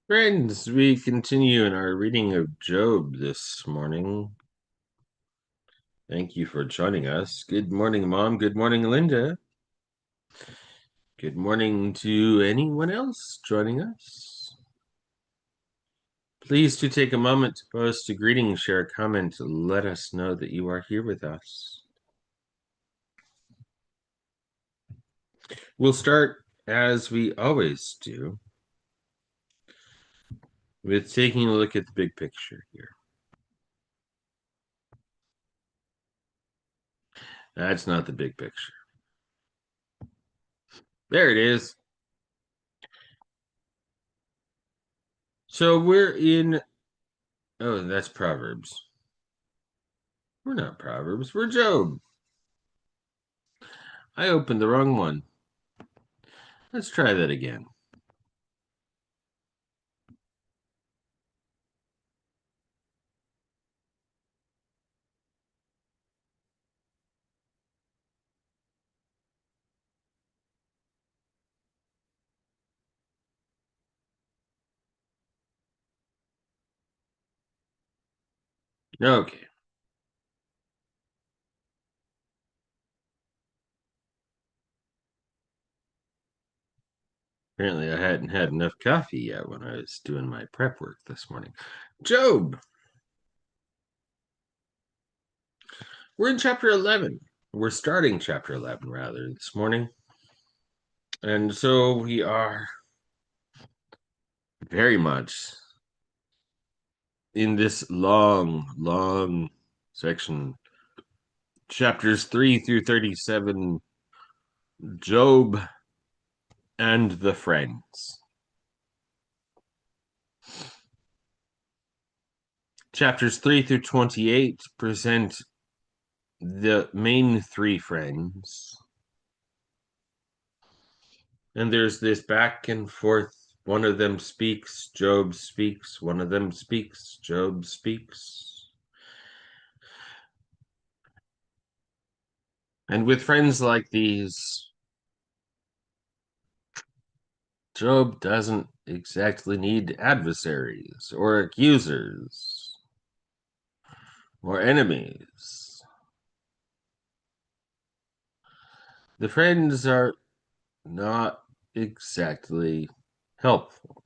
Friends, we continue in our reading of Job this morning. Thank you for joining us. Good morning, Mom. Good morning, Linda. Good morning to anyone else joining us. Please do take a moment to post a greeting, share a comment, let us know that you are here with us. We'll start, as we always do, with taking a look at the big picture here. That's not the big picture. There it is. So we're in, oh, that's Proverbs. We're not Proverbs, we're Job. I opened the wrong one. Let's try that again. Okay. Apparently, I hadn't had enough coffee yet when I was doing my prep work this morning. Job. We're in chapter 11. We're starting chapter 11, rather, this morning. And so we are very much in this long section. Chapters 3 through 37, Job and the friends. Chapters 3 through 28 present the main three friends. And there's this back and forth. One of them speaks, Job speaks. One of them speaks, Job speaks. And with friends like these, Job doesn't exactly need adversaries or accusers or enemies. The friends are not exactly helpful.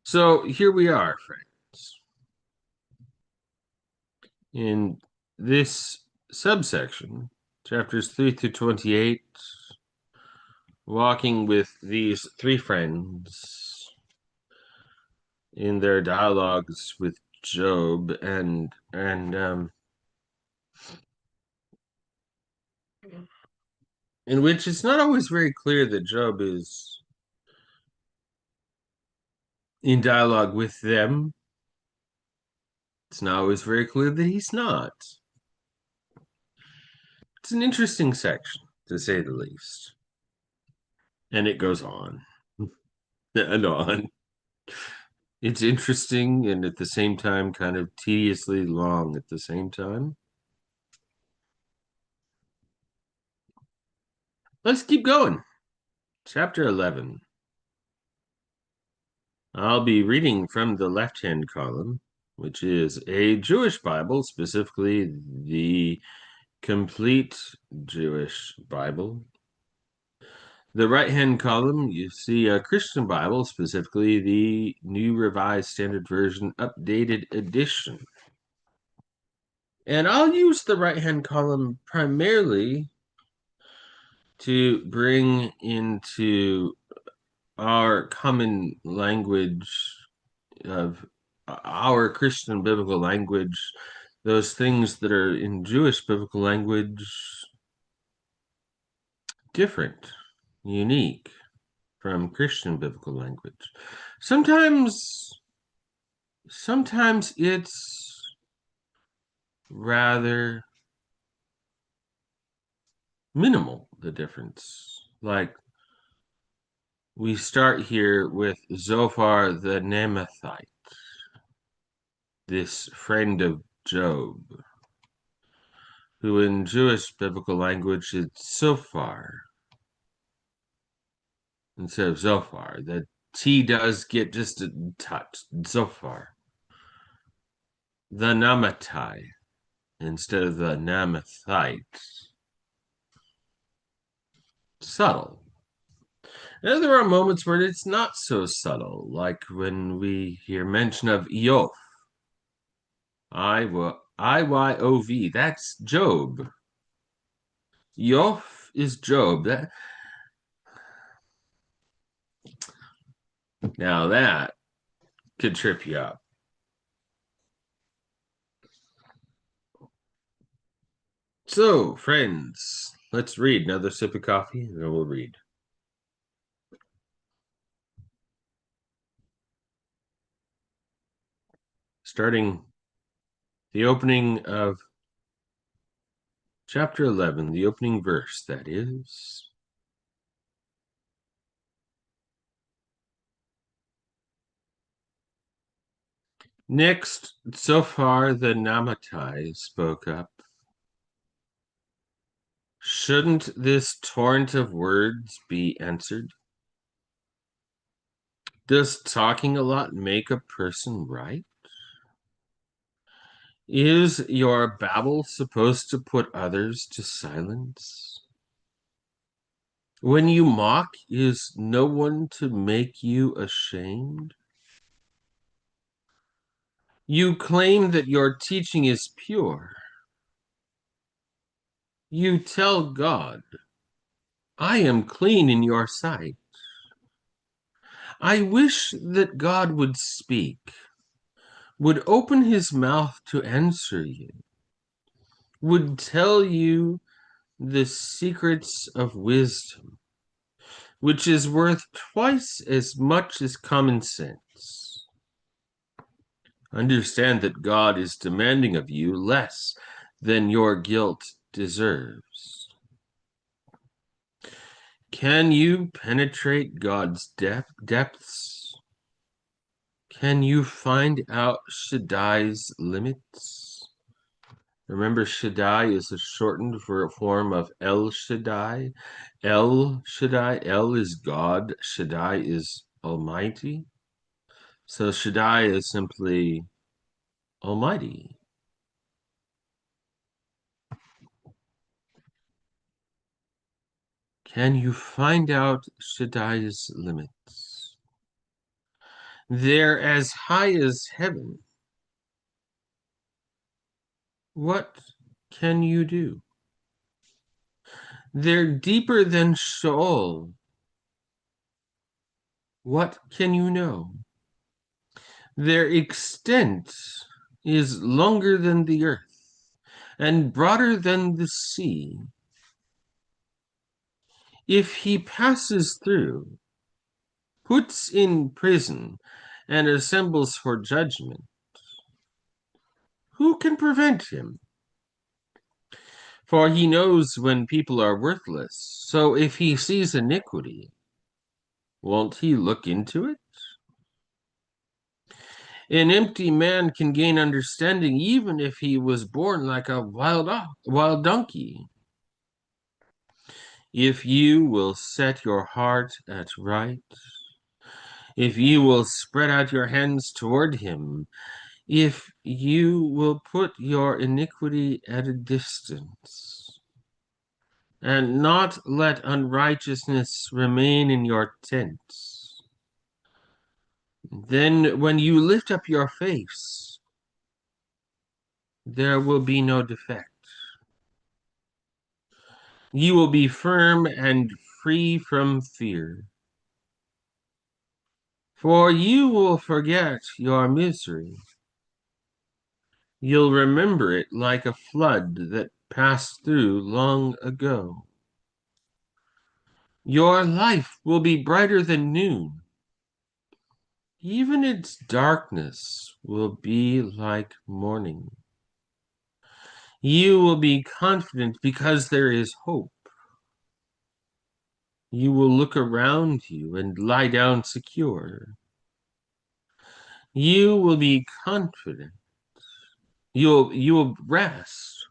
So here we are, friends. In this subsection, chapters 3 through 28, walking with these three friends in their dialogues with Job and in which it's not always very clear that Job is in dialogue with them. It's not always very clear that he's not. It's an interesting section, to say the least. And it goes on and on. It's interesting and at the same time kind of tediously long at the same time. Let's keep going. Chapter 11. I'll be reading from the left-hand column, which is a Jewish Bible, specifically the Complete Jewish Bible. The right-hand column, you see a Christian Bible, specifically the New Revised Standard Version Updated Edition. And I'll use the right-hand column primarily to bring into our common language of our Christian biblical language, those things that are in Jewish biblical language different, unique from Christian biblical language. Sometimes it's rather minimal, the difference. Like we start here with Zophar the Naamathite, this friend of Job. who in Jewish biblical language is Sophar instead of Zophar. The T does get just a touch, Zophar. The Namatai instead of the Namathite. Subtle. Now, there are moments where it's not so subtle, like when we hear mention of Iyov. I-Y-O-V. That's Job. Iyov is Job. Now that could trip you up. So, friends, let's read another sip of coffee and then we'll read. Starting the opening of chapter 11, the opening verse, that is. Next, Zophar the Namathai spoke up. Shouldn't this torrent of words be answered? Does talking a lot make a person right? Is your babble supposed to put others to silence? When you mock, is no one to make you ashamed? You claim that your teaching is pure. You tell God, I am clean in your sight. I wish that God would speak, would open his mouth to answer you, would tell you the secrets of wisdom, which is worth twice as much as common sense. Understand that God is demanding of you less than your guilt deserves. Can you penetrate God's depths? Can you find out Shaddai's limits? Remember, Shaddai is a shortened form of El Shaddai. El Shaddai, El is God, Shaddai is Almighty. So Shaddai is simply Almighty. Can you find out Shaddai's limits? They're as high as heaven. What can you do? They're deeper than Sheol. What can you know? Their extent is longer than the earth and broader than the sea. If he passes through, puts in prison, and assembles for judgment, who can prevent him? For he knows when people are worthless. So if he sees iniquity, won't he look into it? An empty man can gain understanding even if he was born like a wild donkey. If you will set your heart at right, if you will spread out your hands toward him, if you will put your iniquity at a distance, and not let unrighteousness remain in your tents, then when you lift up your face, there will be no defect. You will be firm and free from fear. For you will forget your misery. You'll remember it like a flood that passed through long ago. Your life will be brighter than noon. Even its darkness will be like morning. You will be confident because there is hope. You will look around you and lie down secure. You will be confident. You will rest.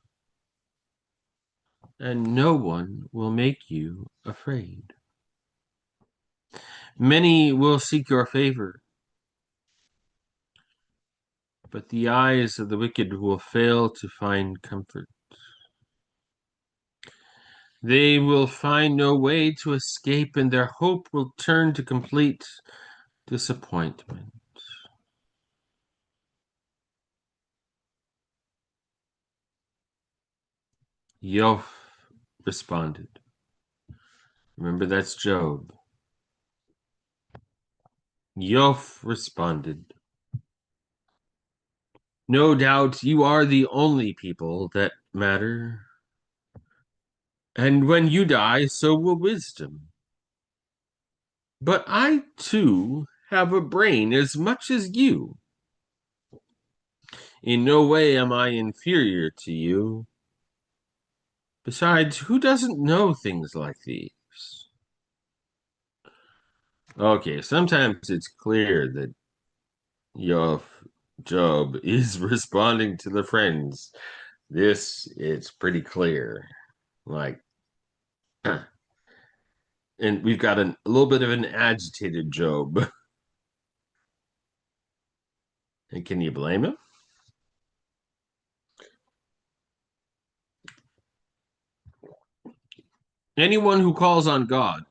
and no one will make you afraid. Many will seek your favor, but the eyes of the wicked will fail to find comfort. They will find no way to escape, and their hope will turn to complete disappointment. Yoph responded. Remember, that's Job. Yoph responded, no doubt you are the only people that matter. And when you die, so will wisdom. But I, too, have a brain as much as you. In no way am I inferior to you. Besides, who doesn't know things like these? Okay, sometimes it's clear that Job is responding to the friends. This it's pretty clear. Like, and we've got a little bit of an agitated Job. And can you blame him? Anyone who calls on God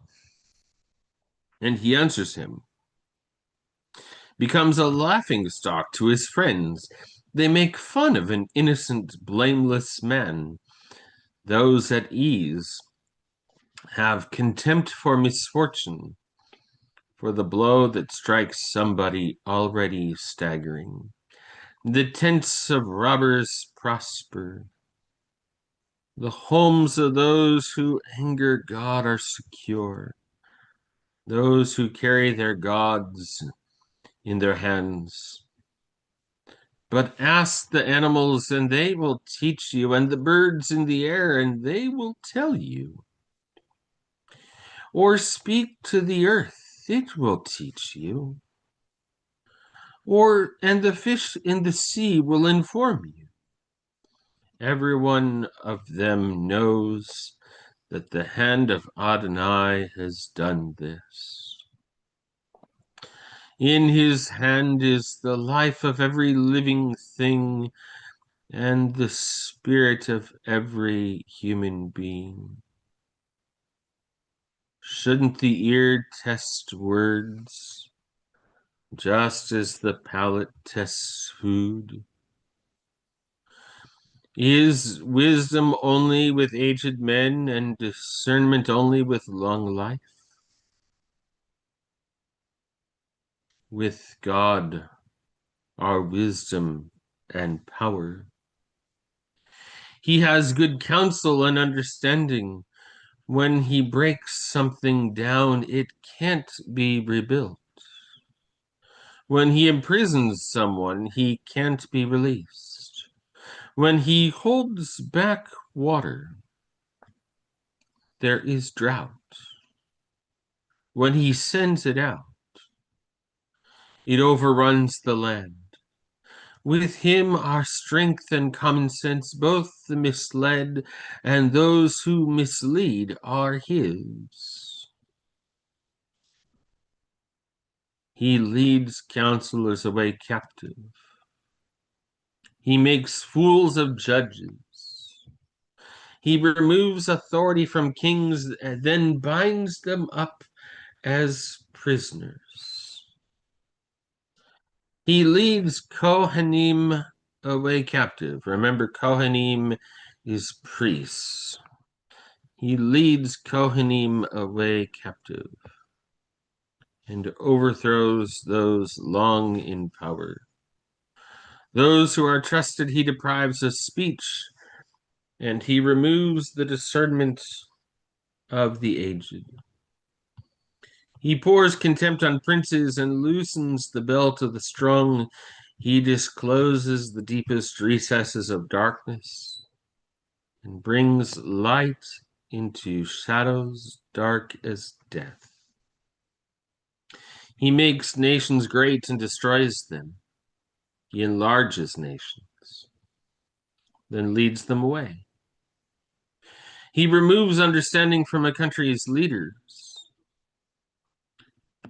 and he answers him becomes a laughing stock to his friends. They make fun of an innocent, blameless man. Those at ease have contempt for misfortune, for the blow that strikes somebody already staggering. The tents of robbers prosper. The homes of those who anger God are secure. Those who carry their gods in their hands. But ask the animals, and they will teach you, and the birds in the air, and they will tell you. Or speak to the earth, it will teach you. And the fish in the sea will inform you. Every one of them knows that the hand of Adonai has done this. In his hand is the life of every living thing and the spirit of every human being. Shouldn't the ear test words, just as the palate tests food? Is wisdom only with aged men and discernment only with long life? With God are wisdom and power. He has good counsel and understanding. When he breaks something down, it can't be rebuilt. When he imprisons someone, he can't be released. When he holds back water, there is drought. When he sends it out, it overruns the land. With him are strength and common sense, both the misled and those who mislead are his. He leads counselors away captive. He makes fools of judges. He removes authority from kings and then binds them up as prisoners. He leads Kohanim away captive. Remember, Kohanim is priests. He leads Kohanim away captive and overthrows those long in power. Those who are trusted he deprives of speech, and he removes the discernment of the aged. He pours contempt on princes and loosens the belt of the strong. He discloses the deepest recesses of darkness and brings light into shadows dark as death. He makes nations great and destroys them. He enlarges nations, then leads them away. He removes understanding from a country's leaders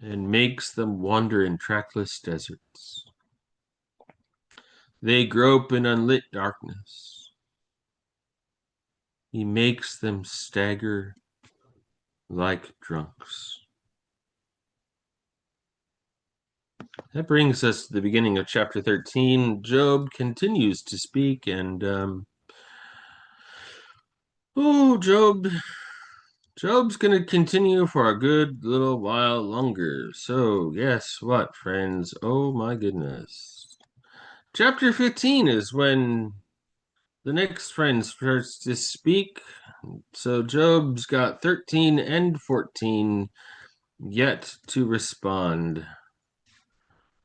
and makes them wander in trackless deserts. They grope in unlit darkness. He makes them stagger like drunks. That brings us to the beginning of chapter 13. Job continues to speak, and Job's going to continue for a good little while longer. So, guess what, friends? Oh my goodness. Chapter 15 is when the next friend starts to speak. So, Job's got 13 and 14 yet to respond.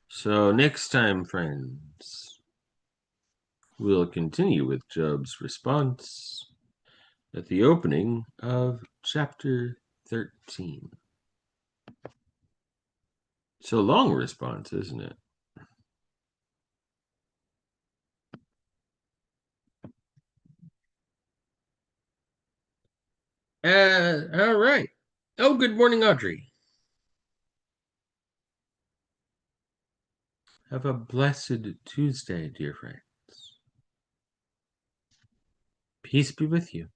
So, next time, friends, we'll continue with Job's response at the opening of chapter 13. It's a long response, isn't it? All right. Oh, good morning, Audrey. Have a blessed Tuesday, dear friends. Peace be with you.